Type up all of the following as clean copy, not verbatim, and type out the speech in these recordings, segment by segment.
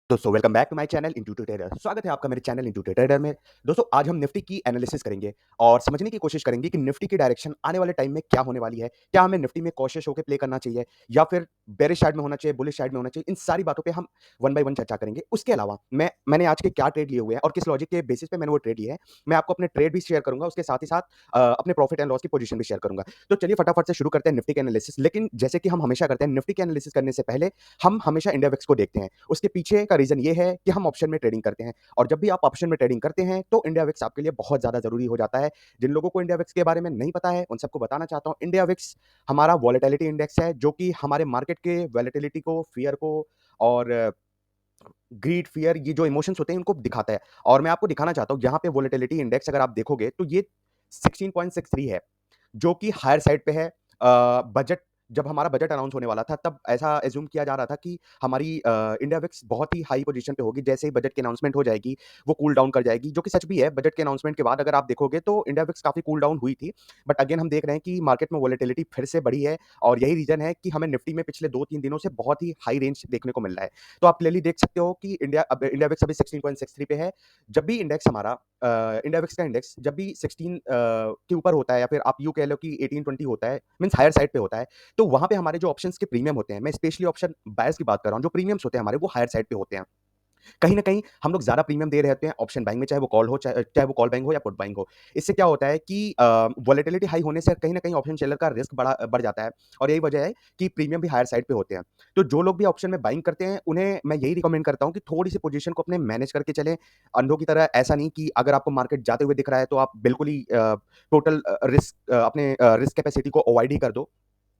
दोस्तों welcome back to my channel intuitive trader. स्वागत है आपका मेरे चैनल इंट्यूटिव ट्रेडर में। दोस्तों आज हम निफ्टी की एनालिसिस करेंगे और समझने की कोशिश करेंगे कि निफ्टी की डायरेक्शन आने वाले टाइम में क्या होने वाली है। क्या हमें निफ्टी में कॉशियस होकर प्ले करना चाहिए या फिर बेरिश साइड में होना चाहिए, बुलिश साइड में होना चाहिए। इन सारी बातों पे हम वन बाय वन चर्चा करेंगे। उसके अलावा मैंने आज के क्या ट्रेड लिए हुए हैं और किस लॉजिक के बेसिस पे मैंने वो ट्रेड लिए हैं, मैं आपको अपने ट्रेड भी शेयर करूंगा। उसके साथ ही साथ अपने प्रॉफिट एंड लॉस की पोजीशन भी शेयर करूंगा। तो चलिए फटाफट से शुरू करते हैं निफ्टी के एनालिसिस। लेकिन जैसे कि हम हमेशा करते हैं, निफ्टी के एनालिसिस करने से पहले हम हमेशा इंडिया विक्स को देखते हैं। उसके पीछे का रीजन ये है कि हम ऑप्शन में ट्रेडिंग करते हैं और जब भी आप ऑप्शन में ट्रेडिंग करते हैं तो इंडिया विक्स आपके लिए बहुत ज्यादा जरूरी हो जाता है। जिन लोगों को इंडिया विक्स के बारे में नहीं पता है उन सबको बताना चाहता हूं, इंडिया विक्स हमारा वॉलेटिलिटी इंडेक्स है जो कि हमारे मार्केट के वॉलेटिलिटी को, फियर को और ग्रीड, फियर, ये जो इमोशंस होते हैं इनको दिखाता है। और मैं आपको दिखाना चाहता हूं, यहाँ पे वॉलेटिलिटी इंडेक्स अगर आप देखोगे तो ये 16.63 है जो कि हायर साइड पे है। बजट, जब हमारा बजट अनाउंस होने वाला था तब ऐसा एज्यूम किया जा रहा था कि हमारी इंडिया विक्स बहुत ही हाई पोजीशन पे होगी। जैसे ही बजट की अनाउंसमेंट हो जाएगी वो कूल डाउन कर जाएगी, जो कि सच भी है। बजट के अनाउंसमेंट के बाद अगर आप देखोगे तो इंडिया विक्स काफी कूल डाउन हुई थी, बट अगेन हम देख रहे हैं कि मार्केट में वॉलेटिलिटी फिर से बढ़ी है और यही रीजन है कि हमें निफ्टी में पिछले 2-3 दिनों से बहुत ही हाई रेंज देखने को मिल रहा है। तो आप क्लियरली देख सकते हो कि इंडिया विक्स अभी 16.63 पे है। जब भी इंडेक्स हमारा इंडिया विक्स का इंडेक्स जब भी 16 के ऊपर होता है या फिर आप यूँ कह लो कि 18-20 होता है, मीन्स हायर साइड पे होता है, तो वहाँ पे हमारे जो ऑप्शंस के प्रीमियम होते हैं, मैं स्पेशली ऑप्शन बायर्स की बात कर रहा हूँ, जो प्रीमियम्स होते हैं हमारे वो हायर साइड पे होते हैं। कहीं न कहीं हम लोग ज़्यादा प्रीमियम दे रहे होते हैं ऑप्शन बाइंग में, चाहे वो कॉल हो, चाहे वो कॉल बाइंग हो या पुट बाइंग हो। इससे क्या होता है कि वोलेटिलिटी हाई होने से कहीं न कहीं ऑप्शन सेलर का रिस्क बढ़ जाता है और यही वजह है कि प्रीमियम भी हायर साइड पे होते हैं। तो जो लोग भी ऑप्शन में बाइंग करते हैं, उन्हें मैं यही रिकमेंड करता हूँ कि थोड़ी-सी पोजीशन को अपने मैनेज करके चलें। अंधों की तरह ऐसा नहीं कि अगर आपको मार्केट जाते हुए दिख रहा है, तो आप बिल्कुल ही टोटल अपने रिस्क कैपेसिटी को अवॉइड ही कर दो।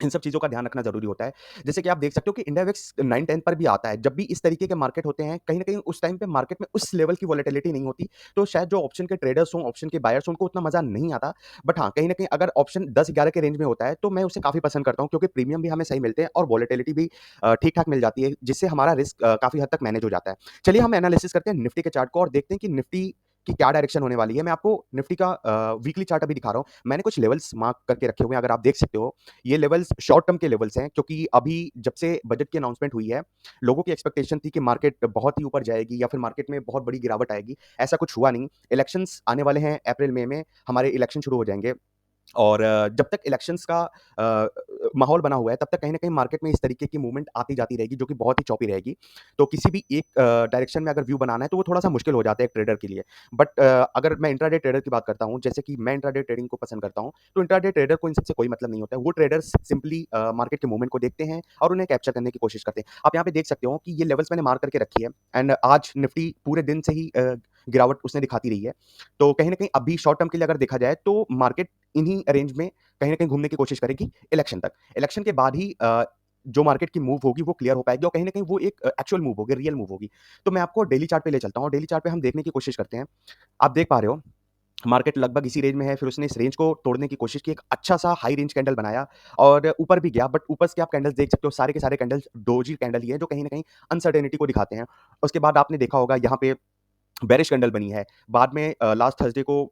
इन सब चीज़ों का ध्यान रखना ज़रूरी होता है। जैसे कि आप देख सकते हो कि इंडिया विक्स 9-10 पर भी आता है। जब भी इस तरीके के मार्केट होते हैं, कहीं न कहीं उस टाइम पे मार्केट में उस लेवल की वॉलेटिलिटी नहीं होती। तो शायद जो ऑप्शन के ट्रेडर्स हों, ऑप्शन के बायर्स हों, उनको उतना मज़ा नहीं आता। बट हाँ, कहीं न कहीं अगर ऑप्शन 10-11 के रेंज में होता है, तो मैं उसे काफ़ी पसंद करता हूँ, क्योंकि प्रीमियम भी हमें सही मिलते हैं और वॉलेटिलिटी भी ठीक-ठाक मिल जाती है, जिससे हमारा रिस्क काफ़ी हद तक मैनेज हो जाता है। चलिए हम एनालिसिस करते हैं निफ्टी के चार्ट को और देखते हैं कि निफ्टी की क्या डायरेक्शन होने वाली है। मैं आपको निफ्टी का वीकली चार्ट अभी दिखा रहा हूँ। मैंने कुछ लेवल्स मार्क करके रखे हुए हैं, अगर आप देख सकते हो। ये लेवल्स शॉर्ट टर्म के लेवल्स हैं, क्योंकि अभी जब से बजट की अनाउंसमेंट हुई है, लोगों की एक्सपेक्टेशन थी कि मार्केट बहुत ही ऊपर जाएगी या फिर मार्केट में बहुत बड़ी गिरावट आएगी। ऐसा कुछ हुआ नहीं। इलेक्शंस आने वाले हैं, अप्रैल मई में हमारे इलेक्शन शुरू हो जाएंगे और जब तक इलेक्शंस का माहौल बना हुआ है, तब तक कहीं न कहीं मार्केट में इस तरीके की मूवमेंट आती जाती रहेगी, जो कि बहुत ही चॉपी रहेगी। तो किसी भी एक डायरेक्शन में अगर व्यू बनाना है, तो वो थोड़ा-सा मुश्किल हो जाता है एक ट्रेडर के लिए। बट अगर मैं इंट्राडे ट्रेडर की बात करता हूँ, जैसे कि मैं इंट्राडे ट्रेडिंग को पसंद करता हूँ, तो इंट्राडे ट्रेडर को इन सब से कोई मतलब नहीं होता है। वो ट्रेडर्स सिंपली मार्केट के मूवमेंट को देखते हैं और उन्हें कैप्चर करने की कोशिश करते हैं। आप यहाँ पे देख सकते हो कि ये लेवल्स मैंने मार्क करके रखी है एंड आज निफ्टी पूरे दिन से ही गिरावट उसने दिखाती रही है। तो कहीं न कहीं अभी शॉर्ट टर्म के लिए अगर देखा जाए, तो मार्केट इन्हीं रेंज में कहीं न कहीं घूमने की कोशिश करेगी इलेक्शन तक। इलेक्शन के बाद ही जो मार्केट की मूव होगी वो क्लियर हो पाएगी और कहीं न कहीं वो एक एक्चुअल मूव होगी, रियल मूव होगी। तो मैं आपको डेली चार्ट पे ले चलता हूँ और डेली चार्ट पे हम देखने की कोशिश करते हैं। आप देख पा रहे हो, मार्केट लगभग इसी रेंज में है, फिर उसने इस रेंज को तोड़ने की कोशिश की, एक अच्छा-सा हाई रेंज कैंडल बनाया और ऊपर भी गया, बट ऊपर के आप कैंडल्स देख सकते हो, सारे के सारे कैंडल्स डोजी कैंडल ही हैं, जो कहीं न कहीं अनसर्टेनिटी को दिखाते हैं। उसके बाद आपने देखा होगा यहाँ पे बेरिश कैंडल बनी है। बाद में लास्ट थर्सडे को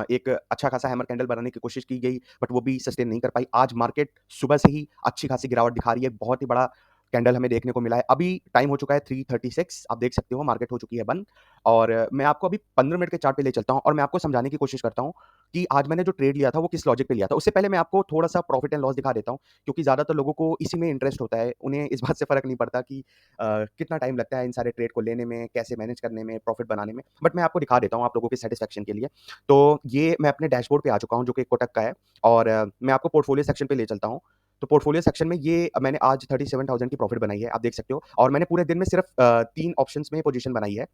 एक अच्छा खासा हैमर कैंडल बनाने की कोशिश की गई, बट वो भी सस्टेन नहीं कर पाई। आज मार्केट सुबह से ही अच्छी खासी गिरावट दिखा रही है। बहुत ही बड़ा कैंडल हमें देखने को मिला है। अभी टाइम हो चुका है 3:36, आप देख सकते हो मार्केट हो चुकी है बंद और मैं आपको अभी 15 मिनट के चार्ट पे ले चलता हूँ और मैं आपको समझाने की कोशिश करता हूँ कि आज मैंने जो ट्रेड लिया था वो किस लॉजिक पे लिया था। उससे पहले मैं आपको थोड़ा-सा प्रॉफिट एंड लॉस दिखा देता हूँ, क्योंकि ज़्यादातर लोगों को इसी में इंटरेस्ट होता है। उन्हें इस बात से फ़र्क नहीं पड़ता कि कितना टाइम लगता है इन सारे ट्रेड को लेने में, कैसे मैनेज करने में, प्रॉफिट बनाने में। बट मैं आपको दिखा देता हूँ आप लोगों के सैटिस्फैक्शन के लिए। तो ये मैं अपने डैशबोर्ड पे आ चुका हूँ, जो कि कोटक का है और मैं आपको पोर्टफोलियो सेक्शन पे ले चलता हूँ। तो पोर्टफोलियो सेक्शन में ये मैंने आज 37,000 की प्रॉफिट बनाई है, आप देख सकते हो और मैंने पूरे दिन में सिर्फ 3 ऑप्शंस में पोजीशन बनाई है,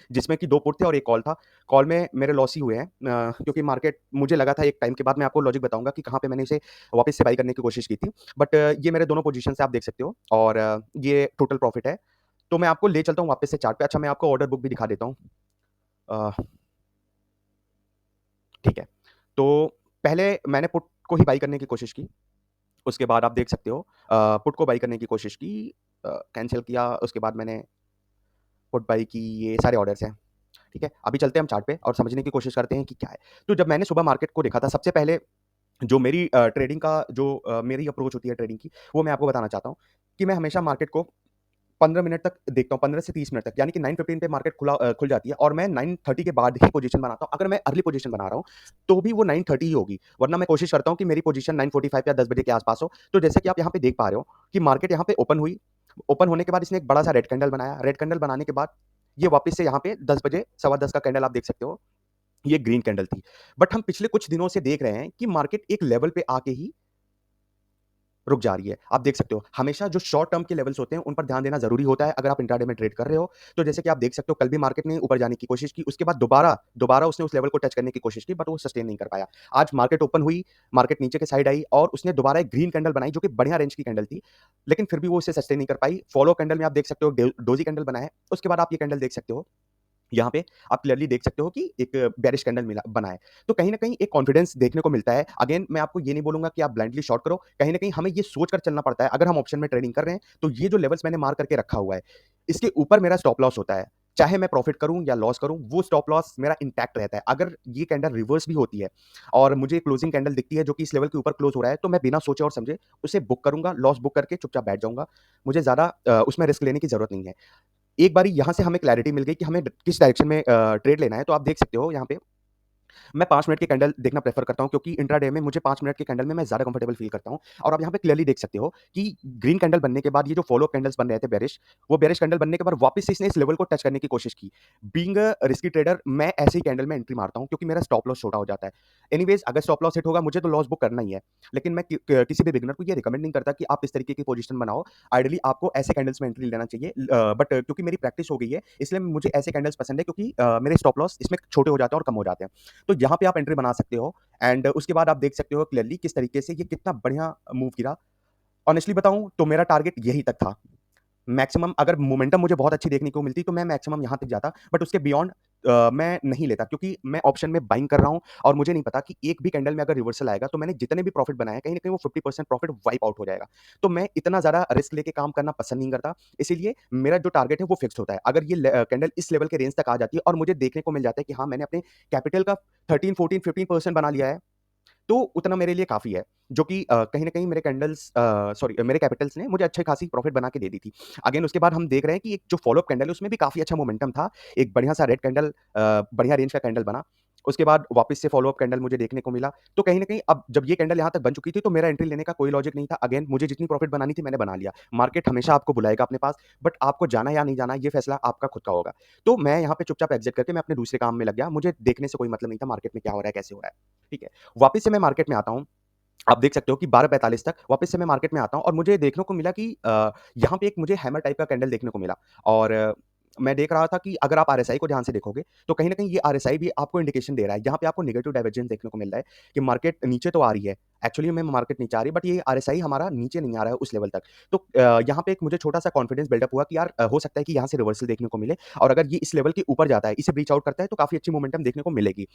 जिसमें कि 2 पुट थे और 1 कॉल था। कॉल में मेरे लॉस ही हुए हैं, क्योंकि मार्केट, मुझे लगा था एक टाइम के बाद, मैं आपको लॉजिक बताऊँगा कि कहाँ पे मैंने इसे वापस से बाय करने की कोशिश की थी। बट ये मेरे दोनों पोजीशंस हैं, आप देख सकते हो और ये टोटल प्रॉफिट है। तो मैं आपको ले चलता हूँ वापस से चार्ट पे। अच्छा, मैं आपको ऑर्डर बुक भी दिखा देता हूँ। अ, ठीक है। तो पहले मैंने पुट को ही बाय करने की कोशिश की। उसके बाद आप देख सकते हो पुट को बाय करने की कोशिश की, कैंसल किया, उसके बाद मैंने पुट बाय की। ये सारे ऑर्डर्स हैं, ठीक है? अभी चलते हैं हम चार्ट पे और समझने की कोशिश करते हैं कि क्या है। तो जब मैंने सुबह मार्केट को देखा था, सबसे पहले जो मेरी ट्रेडिंग का जो मेरी अप्रोच होती है ट्रेडिंग की, वो मैं आपको बताना चाहता हूँ कि मैं हमेशा मार्केट को 15 मिनट तक देखता हूँ, 15 से 30 मिनट तक, यानी कि 9:15 पे मार्केट खुल जाती है और मैं 9:30 के बाद ही पोजीशन बनाता हूँ। अगर मैं अर्ली पोजीशन बना रहा हूँ, तो भी वो 9:30 ही होगी, वरना मैं कोशिश करता हूँ कि मेरी पोजीशन 9:45 या 10 बजे के आस-पास हो। तो जैसे कि आप यहाँ पे देख पा रहे हो कि मार्केट यहाँ पे ओपन हुई, ओपन होने के बाद इसने एक बड़ा-सा रेड कैंडल बनाया, रेड कैंडल बनाने के बाद ये वापस से यहाँ पे 10 बजे, सवा 10 का कैंडल आप देख सकते हो, ये ग्रीन कैंडल थी। बट हम पिछले कुछ दिनों से देख रहे हैं कि मार्केट एक लेवल पे आके ही रुक जा रही है। आप देख सकते हो, हमेशा जो शॉर्ट टर्म के लेवल्स होते हैं, उन पर ध्यान देना ज़रूरी होता है, अगर आप इंट्राडे में ट्रेड कर रहे हो। तो जैसे कि आप देख सकते हो, कल भी मार्केट ने ऊपर जाने की कोशिश की, उसके बाद दोबारा उसने उस लेवल को टच करने की कोशिश की, बट वो सस्टेन नहीं कर पाया। आज मार्केट ओपन हुई, मार्केट नीचे के साइड आई और उसने दोबारा एक ग्रीन कैंडल बनाई, जो कि बढ़िया रेंज की कैंडल थी, लेकिन फिर भी वो इसे सस्टेन नहीं कर पाई। फॉलो कैंडल में आप देख सकते हो, डोजी कैंडल बना है। उसके बाद आप ये कैंडल देख सकते हो, यहाँ पे आप क्लियरली देख सकते हो कि एक बेयरिश कैंडल बना है। तो कहीं न कहीं एक कॉन्फिडेंस देखने को मिलता है। अगेन मैं आपको ये नहीं बोलूँगा कि आप ब्लाइंडली शॉर्ट करो। कहीं न कहीं हमें ये सोच कर चलना पड़ता है, अगर हम ऑप्शन में ट्रेडिंग कर रहे हैं, तो ये जो लेवल्स मैंने मार्क करके रखा हुआ है, इसके ऊपर मेरा स्टॉप लॉस होता है। चाहे मैं प्रॉफिट करूँ या लॉस करूँ, वो स्टॉप लॉस मेरा इंटैक्ट रहता है। अगर ये कैंडल रिवर्स भी होती है और मुझे क्लोजिंग कैंडल दिखती है जो कि इस लेवल के ऊपर क्लोज़ हो रहा है, तो मैं बिना सोचे और समझे उसे बुक करूँगा, लॉस बुक करके चुपचाप बैठ जाऊँगा। मुझे ज़्यादा उसमें रिस्क लेने की ज़रूरत नहीं है। एक बारी यहाँ से हमें क्लैरिटी मिल गई कि हमें किस डायरेक्शन में ट्रेड लेना है, तो आप देख सकते हो यहाँ पे मैं 5 मिनट की कैंडल देखना प्रेफ़र करता हूँ, क्योंकि इंट्राडे में मुझे 5 मिनट की कैंडल में मैं ज़्यादा कंफर्टेबल फ़ील करता हूँ। और आप यहाँ पे क्लियरली देख सकते हो कि ग्रीन कैंडल बनने के बाद ये जो फ़ॉलो अप कैंडल्स बन रहे थे बेयरिश, वो बेयरिश कैंडल बनने के बाद वापस से इसने इस लेवल को टच करने की कोशिश की। बीइंग अ रिस्की ट्रेडर, मैं ऐसे ही कैंडल में एंट्री मारता हूँ, क्योंकि मेरा स्टॉप लॉस छोटा हो जाता है। एनीवेज़, अगर स्टॉप लॉस हिट होगा, मुझे तो लॉस बुक करना ही है। लेकिन मैं किसी भी बिगिनर को ये रिकमेंड नहीं करता कि आप इस तरीके की पोज़ीशन बनाओ। आइडियली आपको ऐसे कैंडल्स में एंट्री लेना चाहिए। बट क्योंकि मेरी प्रैक्टिस हो गई है, इसलिए मुझे ऐसे कैंडल्स पसंद है, क्योंकि मेरे स्टॉप लॉस इसमें छोटे हो जाते हैं और कम हो जाते हैं। तो यहाँ पे आप एंट्री बना सकते हो एंड उसके बाद आप देख सकते हो क्लियरली किस तरीके से ये कितना बढ़िया मूव गिरा। ऑनेस्टली बताऊँ तो मेरा टारगेट यही तक था। मैक्सिमम अगर मोमेंटम मुझे बहुत अच्छी देखने को मिलती, तो मैं मैक्सिमम यहाँ तक जाता, बट उसके बियॉन्ड मैं नहीं लेता, क्योंकि मैं ऑप्शन में बाइंग कर रहा हूँ और मुझे नहीं पता कि एक भी कैंडल में अगर रिवर्सल आएगा, तो मैंने जितने भी प्रॉफिट बनाए हैं, कहीं न कहीं वो 50% प्रॉफिट वाइप आउट हो जाएगा। तो मैं इतना ज़्यादा रिस्क लेके काम करना पसंद नहीं करता, इसीलिए मेरा जो टारगेट है वो फिक्स्ड होता है। अगर ये कैंडल इस लेवल के रेंज तक आ जाती है और मुझे देखने को मिल जाता है कि हाँ, मैंने अपने कैपिटल का 13, 14, 15% बना लिया है, तो उतना मेरे लिए काफ़ी है, जो कि कहीं न कहीं मेरे मेरे कैपिटल्स ने मुझे अच्छी खासी प्रॉफ़िट बना के दे दी थी। अगेन उसके बाद हम देख रहे हैं कि एक जो फ़ॉलो अप कैंडल है, उसमें भी काफ़ी अच्छा मोमेंटम था। एक बढ़िया-सा रेड कैंडल बढ़िया रेंज का कैंडल बना। उसके बाद वापस से फ़ॉलो अप कैंडल मुझे देखने को मिला। तो कहीं न कहीं अब जब ये कैंडल यहाँ तक बन चुकी थी, तो मेरा एंट्री लेने का कोई लॉजिक नहीं था। अगेन मुझे जितनी प्रॉफ़िट बनानी थी, मैंने बना लिया। मार्केट हमेशा आपको बुलाएगा अपने पास, बट आपको जाना या नहीं जाना, ये फ़ैसला आपका खुद का होगा। तो मैं यहाँ पे चुपचाप एग्ज़िट करके मैं अपने दूसरे काम में लग गया। मुझे देखने से कोई मतलब नहीं था मार्केट में क्या हो रहा है, कैसे हो रहा है। ठीक है? वापस से मैं मार्केट में आता हूँ। आप देख सकते हो कि 12:45 तक वापस से मैं मार्केट में आता हूँ और मुझे देखने को मिला कि यहाँ पे एक मुझे हैमर टाइप का कैंडल देखने को मिला और मैं देख रहा था कि अगर आप आरएसआई को ध्यान से देखोगे, तो कहीं न कहीं ये आरएसआई भी आपको इंडिकेशन दे रहा है। यहाँ पे आपको नेगेटिव डाइवर्जेंस देखने को मिल रहा है कि मार्केट नीचे तो आ रही है। एक्चुअली में मार्केट नीचे आ रही है, बट ये आरएसआई हमारा नीचे नहीं आ रहा है उस लेवल तक। तो यहाँ पे एक मुझे छोटा-सा कॉन्फिडेंस बिल्डअप हुआ कि यार हो सकता है कि यहाँ से रिवर्सल देखने को मिले और अगर ये इस लेवल के ऊपर जाता है, इसे ब्रीच आउट करता है, तो काफ़ी अच्छी मोमेंटम देखने को मिलेगी।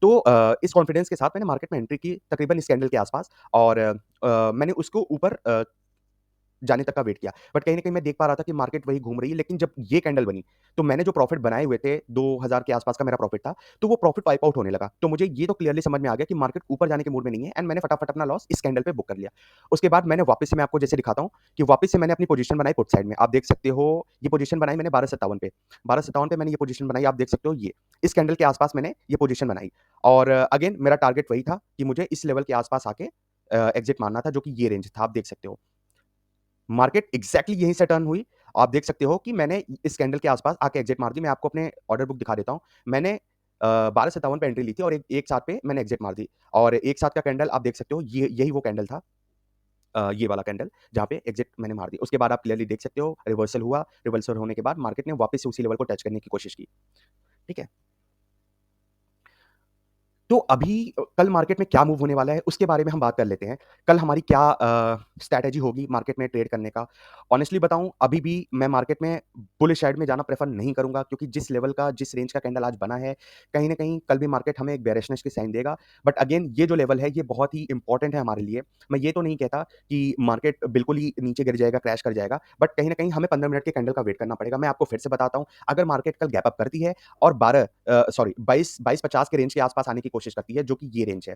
तो इस कॉन्फिडेंस के साथ मैंने मार्केट में एंट्री की तकरीबन इस कैंडल के आसपास और मैंने उसको ऊपर जाने तक का वेट किया। बट कहीं न कहीं मैं देख पा रहा था कि मार्केट वही घूम रही है, लेकिन जब ये कैंडल बनी, तो मैंने जो प्रॉफिट बनाए हुए थे, 2000 के आसपास का मेरा प्रॉफिट था, तो वो प्रॉफिट वाइप आउट होने लगा। तो मुझे ये तो क्लियरली समझ में आ गया कि मार्केट ऊपर जाने के मूड में नहीं है एंड मैंने फटाफट अपना लॉस इस कैंडल पे बुक कर लिया। उसके बाद मैंने वापस से मैं आपको जैसे दिखाता हूँ कि वापस से मैंने अपनी पोज़ीशन बनाई पुट साइड में। आप देख सकते हो, ये पोज़ीशन बनाई मैंने 12.57 पे। 12.57 पे मैंने ये पोज़ीशन बनाई, आप देख सकते हो ये। इस कैंडल के आसपास मैंने ये पोज़ीशन बनाई और अगेन मेरा टारगेट वही था कि मुझे इस लेवल के आसपास आके एग्ज़िट मारना था, जो कि ये रेंज था, आप देख सकते हो। मार्केट एग्ज़ैक्टली यहीं से टर्न हुई। आप देख सकते हो कि मैंने इस कैंडल के आस-पास आके एग्ज़िट मार दी। मैं आपको अपने ऑर्डर बुक दिखा देता हूँ। मैंने 12.57 पे एंट्री ली थी और एक एक साथ पे मैंने एग्ज़िट मार दी और एक साथ का कैंडल आप देख सकते हो, ये यही वो कैंडल था, ये वाला कैंडल जहाँ पे एग्ज़िट मैंने मार दी। उसके बाद आप क्लियरली देख सकते हो रिवर्सल हुआ, रिवर्सल होने के बाद मार्केट ने वापस से उसी लेवल को टच करने की कोशिश की। ठीक है? तो अभी कल मार्केट में क्या मूव होने वाला है, उसके बारे में हम बात कर लेते हैं। कल हमारी क्या स्ट्रैटेजी होगी मार्केट में ट्रेड करने का। ऑनेस्टली बताऊँ, अभी भी मैं मार्केट में बुलिश साइड में जाना प्रेफ़र नहीं करूँगा, क्योंकि जिस लेवल का, जिस रेंज का कैंडल आज बना है, कहीं न कहीं कल भी मार्केट हमें एक बेयरिशनेस की साइन देगा। बट अगेन ये जो लेवल है, ये बहुत ही इम्पोर्टेंट है हमारे लिए। मैं ये तो नहीं कहता कि मार्केट बिल्कुल ही नीचे गिर जाएगा, क्रैश कर जाएगा, बट कहीं न कहीं हमें 15 मिनट के कैंडल का वेट करना पड़ेगा। मैं आपको फिर से बताता हूँ, अगर मार्केट कल गैप अप करती है और 22-50 के रेंज के आस-पास आने की कोशिश करती है, जो कि ये रेंज है।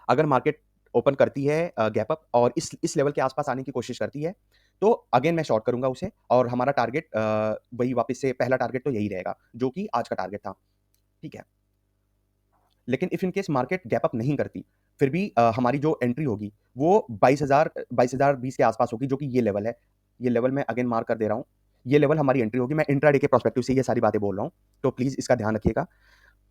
अगर मार्केट ओपन करती है गैप अप और इस लेवल के आस-पास आने की कोशिश करती है, तो अगेन मैं शॉर्ट करूँगा उसे और हमारा टारगेट वही वापस से पहला टारगेट तो यही रहेगा, जो कि आज का टारगेट था, ठीक है? लेकिन if in case market gap up नहीं करती, फिर भी हमारी जो एंट्री होगी, वो 22,020 के आस-पास होगी, जो कि ये लेवल है। ये लेवल मैं अगेन मार्क कर दे रहा हूँ। ये लेवल हमारी एंट्री होगी। मैं इंट्राडे के पर्सपेक्टिव से ये सारी बातें बोल रहा हूँ, तो प्लीज़ इसका ध्यान रखिएगा।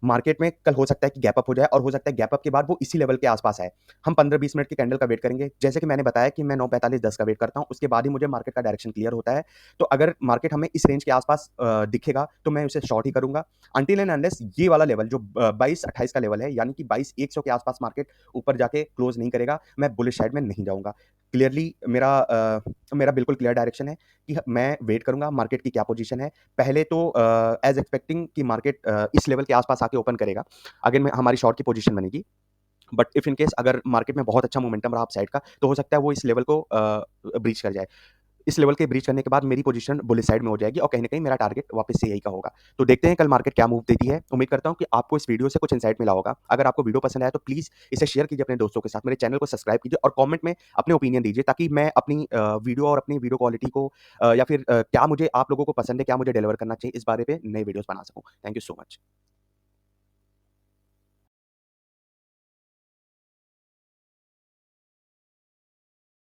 मार्केट में कल हो सकता है कि गैप अप हो जाए और हो सकता है गैप अप के बाद वो इसी लेवल के आस-पास आए। हम 15-20 मिनट के कैंडल का वेट करेंगे। जैसे कि मैंने बताया कि मैं 9:45-10 का वेट करता हूँ, उसके बाद ही मुझे मार्केट का डायरेक्शन क्लियर होता है। तो अगर मार्केट हमें इस रेंज के आस-पास दिखेगा, तो मैं उसे शॉर्ट ही करूँगा। अनटिल एंड अनलेस ये वाला लेवल जो 22-28 का लेवल है, यानी कि 22,100 के आस-पास मार्केट ऊपर जाके क्लोज़ नहीं करेगा, मैं बुलिश साइड में नहीं जाऊँगा। क्लियरली मेरा बिल्कुल क्लियर डायरेक्शन है कि मैं वेट करूँगा मार्केट की क्या पोज़ीशन है। पहले तो एज़ एक्सपेक्टिंग कि मार्केट इस लेवल के आस-पास आके ओपन करेगा। अगेन मैं हमारी शॉर्ट की पोज़ीशन बनेगी। बट इफ इन केस अगर मार्केट में बहुत अच्छा मोमेंटम रहा अपसाइड का, तो हो सकता है वो इस लेवल को ब्रीच कर जाए। इस लेवल के ब्रीच करने के बाद मेरी पोज़ीशन बुलिश साइड में हो जाएगी और कहीं न कहीं मेरा टारगेट वापस से यही का होगा। तो देखते हैं कल मार्केट क्या मूव देती है। उम्मीद करता हूँ कि आपको इस वीडियो से कुछ इनसाइट मिला होगा। अगर आपको वीडियो पसंद आया तो प्लीज़ इसे शेयर कीजिए अपने दोस्तों के साथ। मेरे चैनल को सब्सक्राइब कीजिए और कमेंट में अपने ओपिनियन दीजिए ताकि मैं अपनी वीडियो और अपनी वीडियो क्वालिटी को या फिर क्या मुझे आप लोगों को पसंद है, क्या मुझे डिलीवर करना चाहिए, इस बारे पे नए वीडियोज़ बना सकूँ। Thank you so much.